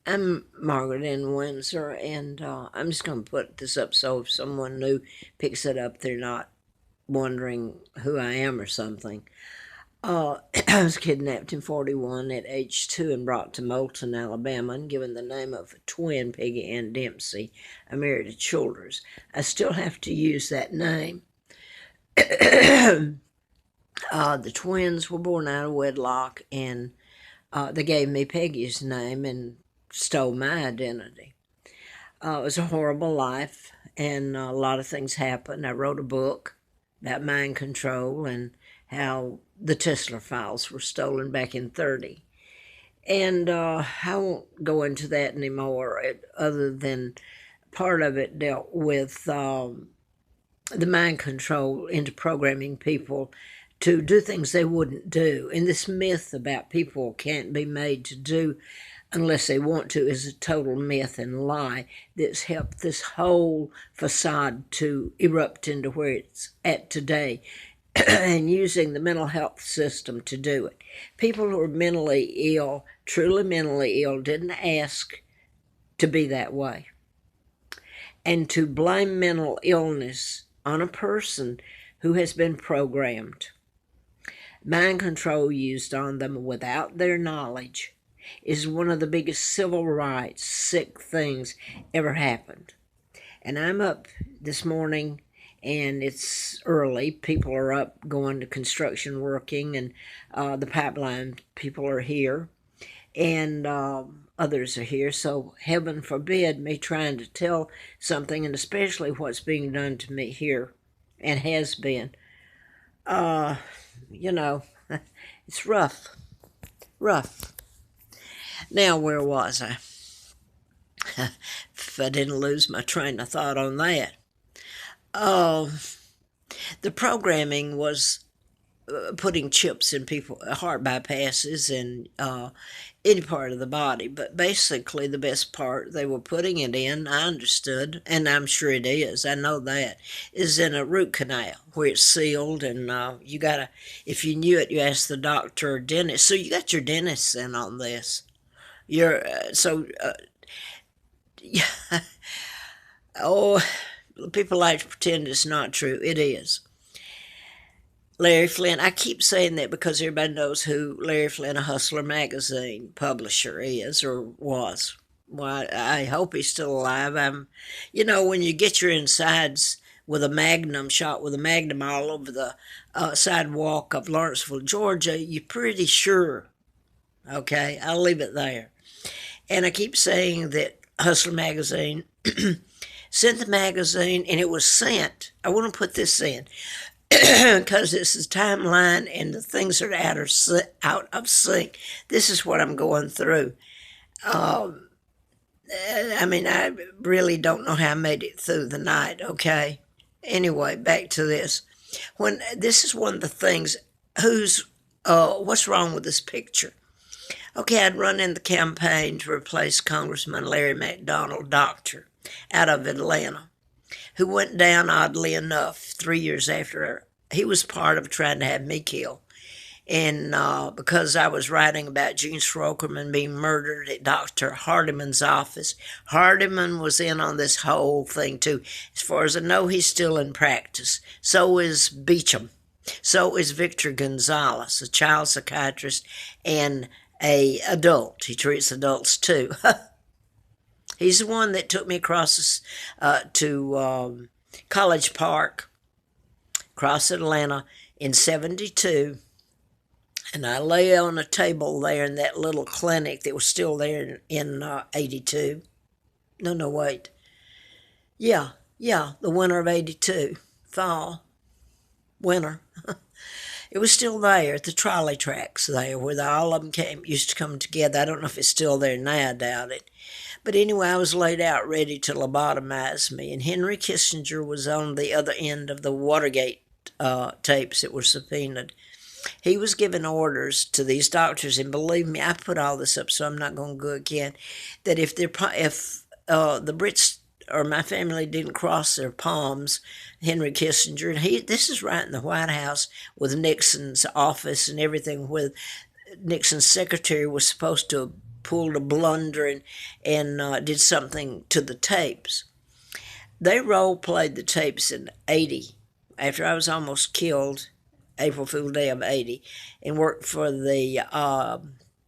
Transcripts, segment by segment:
I'm Margaret in Windsor, and I'm just going to put this up so if someone new picks it up, they're not wondering who I am or something. I was kidnapped in 41 at age 2 and brought to Moulton, Alabama, and given the name of a twin, Peggy Ann Dempsey. I married a Childers. I still have to use that name. The twins were born out of wedlock, and they gave me Peggy's name and stole my identity. It was a horrible life, and a lot of things happened. I wrote a book about mind control and how the Tesla files were stolen back in 30. And I won't go into that anymore, other than part of it dealt with the mind control into programming people to do things they wouldn't do. And this myth about people can't be made to do unless they want to is a total myth and lie that's helped this whole facade to erupt into where it's at today. And using the mental health system to do it. People who are mentally ill, truly mentally ill, didn't ask to be that way. And to blame mental illness on a person who has been programmed, mind control used on them without their knowledge, is one of the biggest civil rights sick things ever happened. And I'm up this morning, and it's early. People are up going to construction working, and the pipeline people are here, and others are here. So heaven forbid me trying to tell something, and especially what's being done to me here and has been. You know, it's rough. Rough. Now, where was I? If I didn't lose my train of thought on that. The programming was putting chips in people, heart bypasses, and any part of the body. But basically, the best part they were putting it in, I understood, and I'm sure it is, I know that, is in a root canal where it's sealed, and you gotta, if you knew it, you asked the doctor or dentist. So you got your dentist in on this. You're, yeah, oh, people like to pretend it's not true. It is. Larry Flynn, I keep saying that because everybody knows who Larry Flynn, a Hustler magazine publisher, is or was. Well, I hope he's still alive. When you get your insides with a magnum shot with a magnum all over the sidewalk of Lawrenceville, Georgia, you're pretty sure. Okay, I'll leave it there. And I keep saying that Hustler magazine sent the magazine, and it was sent. I want to put this in because this is timeline and the things are out of sync. This is what I'm going through. I really don't know how I made it through the night, okay? Anyway, back to this. When this is one of the things, what's wrong with this picture? Okay, I'd run in the campaign to replace Congressman Larry McDonald, doctor, out of Atlanta, who went down, oddly enough, 3 years after he was part of trying to have me killed. And because I was writing about Gene Strokerman being murdered at Dr. Hardiman's office, Hardiman was in on this whole thing too. As far as I know, he's still in practice. So is Beecham. So is Victor Gonzalez, a child psychiatrist and a adult. He treats adults too. He's the one that took me across to College Park, across Atlanta in 72. And I lay on a table there in that little clinic that was still there in 82. No, wait. Yeah, the winter of 82. Fall, winter. It was still there at the trolley tracks there where all of them used to come together. I don't know if it's still there now, I doubt it. But anyway, I was laid out ready to lobotomize me, and Henry Kissinger was on the other end of the Watergate tapes that were subpoenaed. He was giving orders to these doctors, and believe me, I put all this up, so I'm not going to go again, that if the Brits or my family didn't cross their palms, Henry Kissinger, and this is right in the White House with Nixon's office and everything, where Nixon's secretary was supposed to pulled a blunder and did something to the tapes. They role played the tapes in 80, after I was almost killed, April Fool Day of 80, and worked for the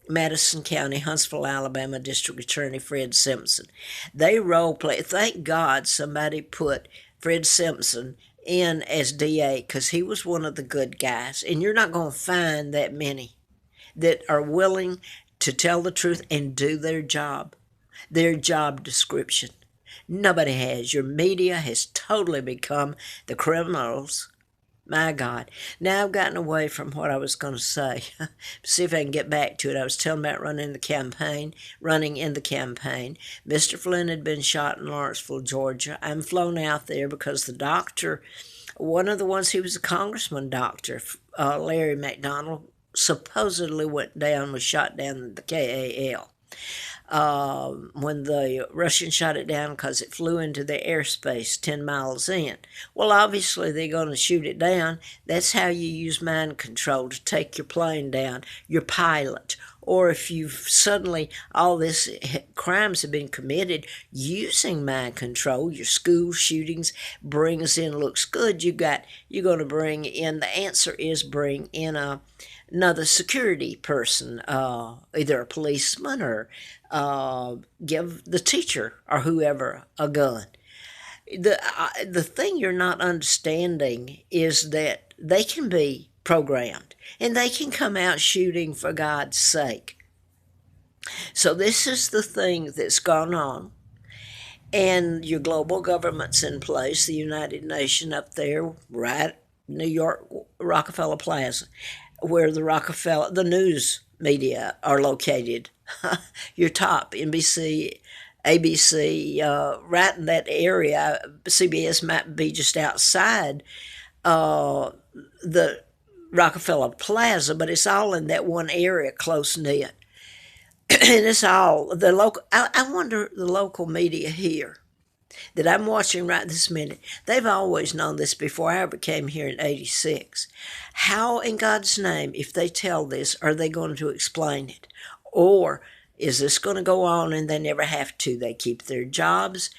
Madison County, Huntsville, Alabama District Attorney Fred Simpson. They role played. Thank God somebody put Fred Simpson in as DA because he was one of the good guys. And you're not going to find that many that are willing to tell the truth and do their job description. Nobody has. Your media has totally become the criminals. My God. Now I've gotten away from what I was going to say. See if I can get back to it. I was telling about running in the campaign. Mr. Flynn had been shot in Lawrenceville, Georgia. I'm flown out there because the doctor, one of the ones, he was a congressman doctor, Larry McDonald, supposedly was shot down in the KAL. When the Russians shot it down because it flew into their airspace 10 miles in. Well, obviously, they're going to shoot it down. That's how you use mind control to take your plane down, your pilot. Or if you've suddenly, all this crimes have been committed using mind control, your school shootings brings in, looks good, you're going to bring in, the answer is bring in another security person, either a policeman or give the teacher or whoever a gun. The thing you're not understanding is that they can be programmed and they can come out shooting for God's sake. So this is the thing that's gone on. And your global government's in place, the United Nations up there, right, New York, Rockefeller Plaza, where the news media are located. Your top, NBC, ABC, right in that area. CBS might be just outside the Rockefeller Plaza, but it's all in that one area, close knit. And it's all the local. I wonder, the local media here that I'm watching right this minute, they've always known this before I ever came here in 86. How in God's name, if they tell this, are they going to explain it? Or is this going to go on and they never have to? They keep their jobs,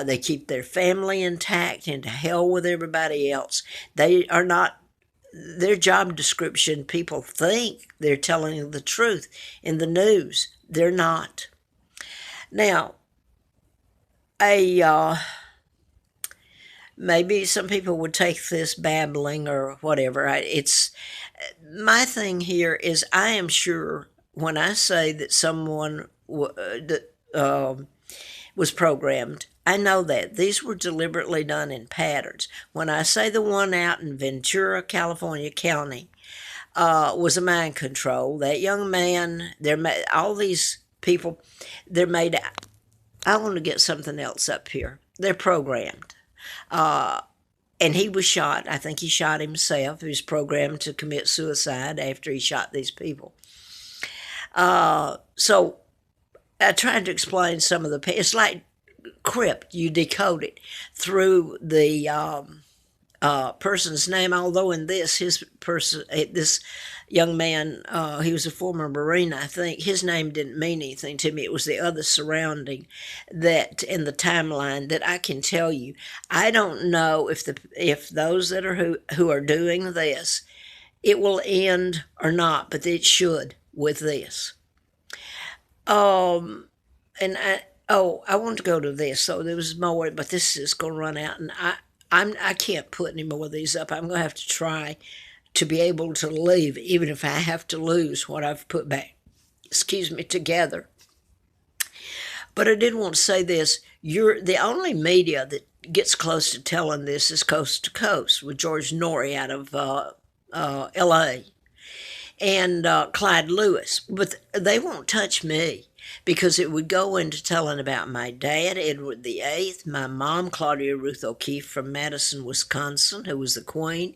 they keep their family intact, and to hell with everybody else. They are not, their job description, people think they're telling the truth in the news. They're not. Now, maybe some people would take this babbling or whatever. It's my thing here is, I am sure when I say that someone was programmed, I know that these were deliberately done in patterns. When I say the one out in Ventura, California County was a mind control, that young man, all these people, they're made. I want to get something else up here. They're programmed. And he was shot. I think he shot himself. He was programmed to commit suicide after he shot these people. So I tried to explain some of it's like crypt. You decode it through the person's name. Although in this young man, he was a former Marine, I think. His name didn't mean anything to me. It was the other surrounding that in the timeline that I can tell you. I don't know if those that are who are doing this, it will end or not, but it should with this. And I want to go to this. So there was more, but this is going to run out, and I can't put any more of these up. I'm going to have to try to be able to leave, even if I have to lose what I've put back, together. But I did want to say this. The only media that gets close to telling this is Coast to Coast with George Norrie out of L.A. and Clyde Lewis. But they won't touch me because it would go into telling about my dad, Edward VIII, my mom, Claudia Ruth O'Keefe from Madison, Wisconsin, who was the queen,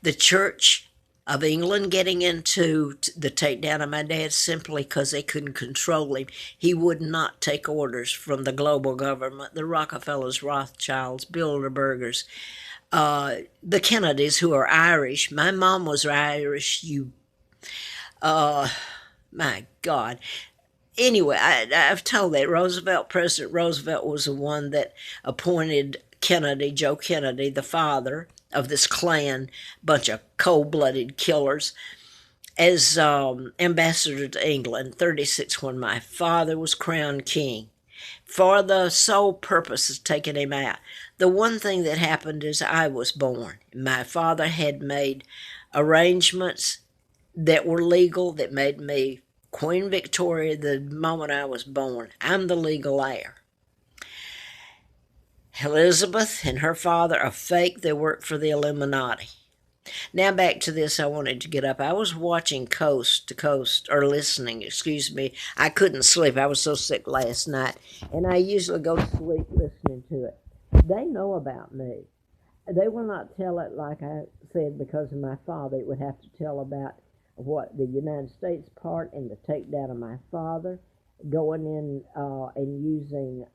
the Church of England getting into the takedown of my dad simply because they couldn't control him. He would not take orders from the global government, the Rockefellers, Rothschilds, Bilderbergers, the Kennedys, who are Irish. My mom was Irish. My God. anyway, I've told that President Roosevelt was the one that appointed Kennedy, Joe Kennedy, the father of this Klan bunch of cold-blooded killers, as ambassador to England, 36, when my father was crowned king, for the sole purpose of taking him out. The one thing that happened is I was born. My father had made arrangements that were legal that made me Queen Victoria the moment I was born. I'm the legal heir. Elizabeth and her father are fake. They work for the Illuminati. Now back to this. I wanted to get up. I was watching Coast to Coast, or listening, excuse me. I couldn't sleep. I was so sick last night. And I usually go to sleep listening to it. They know about me. They will not tell it like I said because of my father. It would have to tell about what the United States part and the takedown of my father, going in and using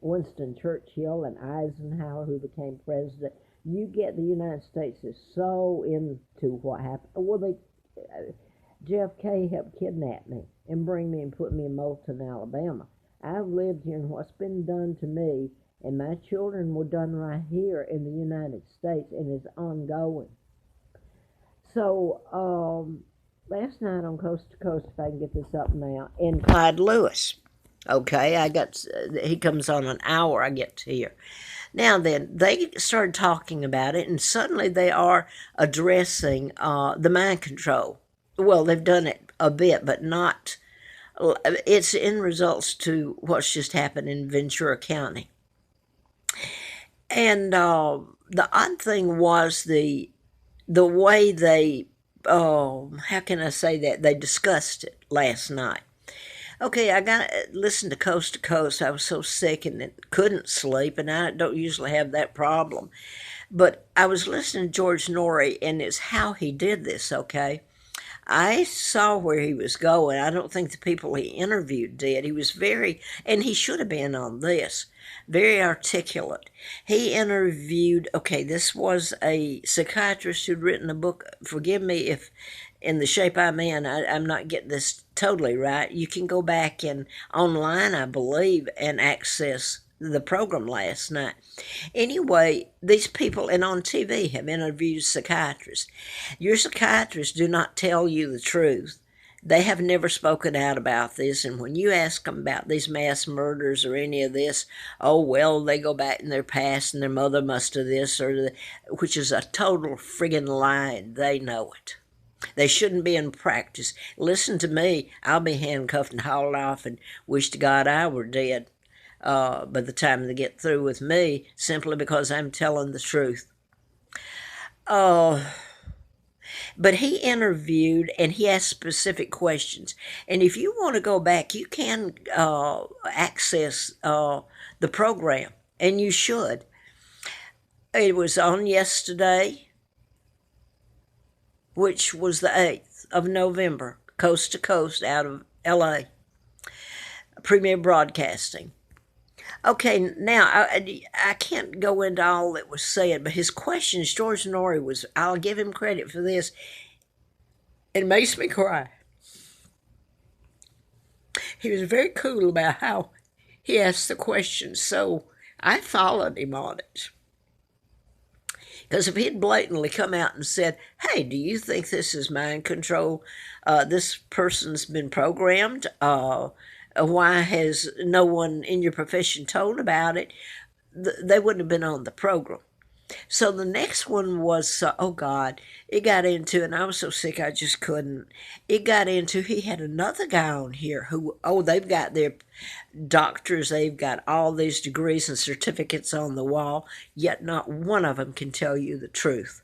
Winston Churchill and Eisenhower, who became president. You get the United States is so into what happened. Well, JFK helped kidnap me and bring me and put me in Moulton, Alabama. I've lived here, and what's been done to me and my children were done right here in the United States, and is ongoing. So last night on Coast to Coast, if I can get this up now, and Clyde Lewis. Okay, he comes on an hour I get to hear. Now then, they started talking about it, and suddenly they are addressing the mind control. Well, they've done it a bit, but not. It's in results to what's just happened in Ventura County. And the odd thing was the way they, how can I say that? They discussed it last night. Okay, I got to listen to Coast. I was so sick and couldn't sleep, and I don't usually have that problem. But I was listening to George Norrie, and it's how he did this, okay? I saw where he was going. I don't think the people he interviewed did. He was very, and he should have been on this, very articulate. He interviewed, okay, this was a psychiatrist who'd written a book. Forgive me if in the shape I'm in, I'm not getting this totally right. You can go back and online, I believe, and access the program last night. Anyway, these people, and on TV, have interviewed psychiatrists. Your psychiatrists do not tell you the truth. They have never spoken out about this, and when you ask them about these mass murders or any of this, oh, well, they go back in their past and their mother must have this, which is a total friggin' lie. They know it. They shouldn't be in practice. Listen to me. I'll be handcuffed and hauled off and wish to God I were dead by the time they get through with me, simply because I'm telling the truth. But he interviewed, and he asked specific questions. And if you want to go back, you can access the program, and you should. It was on yesterday, which was the 8th of November, Coast to Coast out of L.A., Premier Broadcasting. Okay, now, I can't go into all that was said, but his questions, George Norrie was, I'll give him credit for this, it makes me cry. He was very cool about how he asked the questions, so I followed him on it. Because if he'd blatantly come out and said, hey, do you think this is mind control? This person's been programmed? Why has no one in your profession told about it? They wouldn't have been on the program. So the next one was, oh God, it got into, and I was so sick I just couldn't. It got into, he had another guy on here who, they've got their doctors, they've got all these degrees and certificates on the wall, yet not one of them can tell you the truth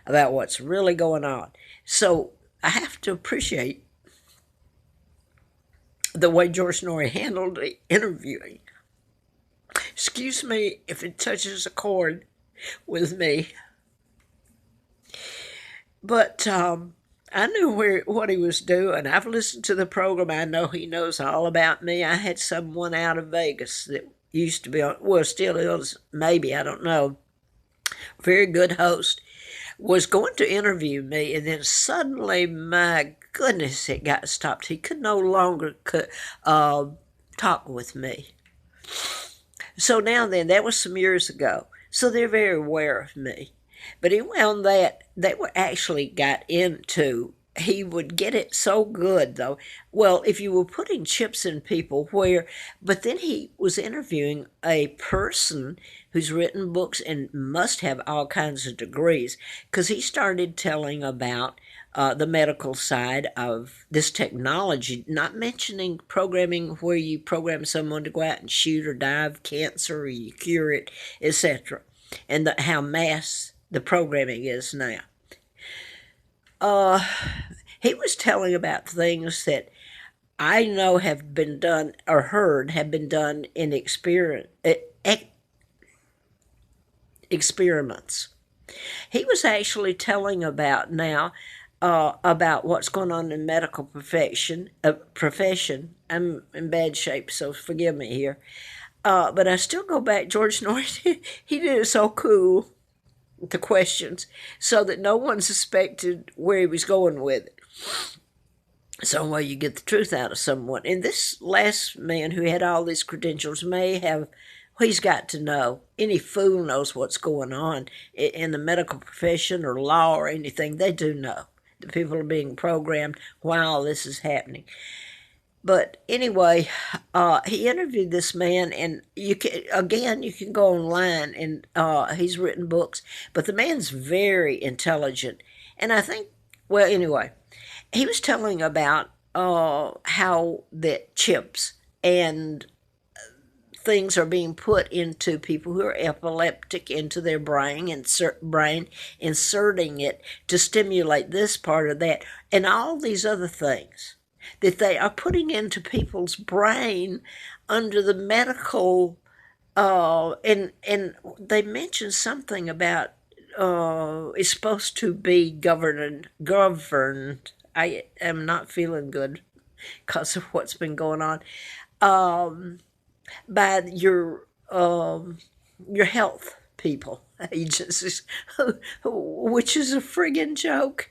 about what's really going on. So I have to appreciate the way George Norrie handled the interviewing. Excuse me if it touches a chord with me. But I knew what he was doing. I've listened to the program. I know he knows all about me. I had someone out of Vegas that used to be on, well, still is, maybe, I don't know. Very good host. Was going to interview me, and then suddenly, my goodness it got stopped. He could no longer talk with me. So now then, that was some years ago. So they're very aware of me. But anyway, on that, they were actually got into. He would get it so good, though. Well, if you were putting chips in people, where, but then he was interviewing a person who's written books and must have all kinds of degrees, because he started telling about the medical side of this technology, not mentioning programming where you program someone to go out and shoot or die of cancer or you cure it, etc., and how mass the programming is now. He was telling about things that I know have been done or heard have been done in experiments. He was actually telling about now about what's going on in medical profession. I'm in bad shape, so forgive me here. But I still go back. George Norton, he did it so cool, the questions, so that no one suspected where he was going with it. Some way you get the truth out of someone. And this last man who had all these credentials may have, he's got to know. Any fool knows what's going on in the medical profession or law or anything. They do know that people are being programmed while this is happening. But anyway, he interviewed this man, and you can go online, and he's written books. But the man's very intelligent, and I think, well, anyway, he was telling about how that chips and things are being put into people who are epileptic into their brain, inserting it to stimulate this part of that, and all these other things that they are putting into people's brain under the medical, and they mentioned something about it's supposed to be governed. I am not feeling good because of what's been going on, by your health people agencies, which is a friggin' joke.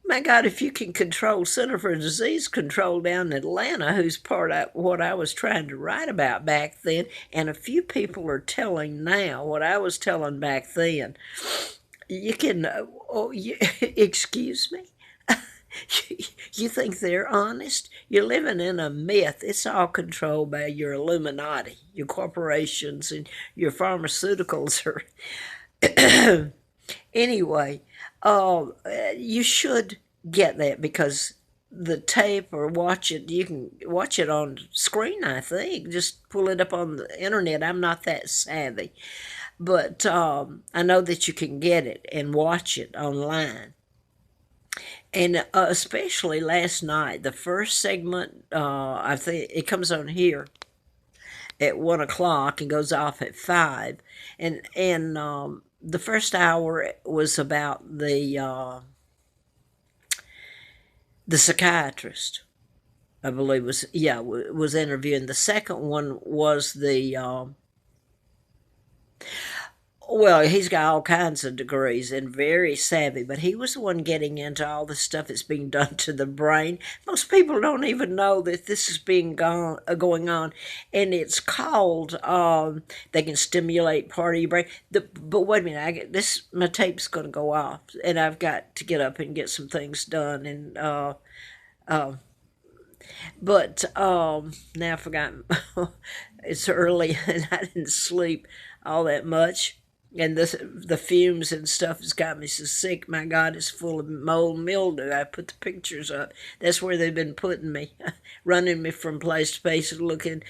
My God, if you can control Center for Disease Control down in Atlanta, who's part of what I was trying to write about back then, and a few people are telling now what I was telling back then, you can, excuse me? You think they're honest? You're living in a myth. It's all controlled by your Illuminati, your corporations, and your pharmaceuticals are... Anyway, you should get that, because the tape, or watch it, you can watch it on screen, I think. Just pull it up on the internet. I'm not that savvy. But I know that you can get it and watch it online. And especially last night, the first segment, I think it comes on here at 1 o'clock and goes off at 5. And the first hour was about the psychiatrist, I believe was interviewing. The second one was the well, he's got all kinds of degrees and very savvy, but he was the one getting into all the stuff that's being done to the brain. Most people don't even know that this is going on, and it's called, they can stimulate part of your brain. But wait a minute, my tape's going to go off, and I've got to get up and get some things done, and but now I forgot. It's early, and I didn't sleep all that much. And the fumes and stuff has got me so sick. My God, it's full of mold and mildew. I put the pictures up. That's where they've been putting me, running me from place to place, making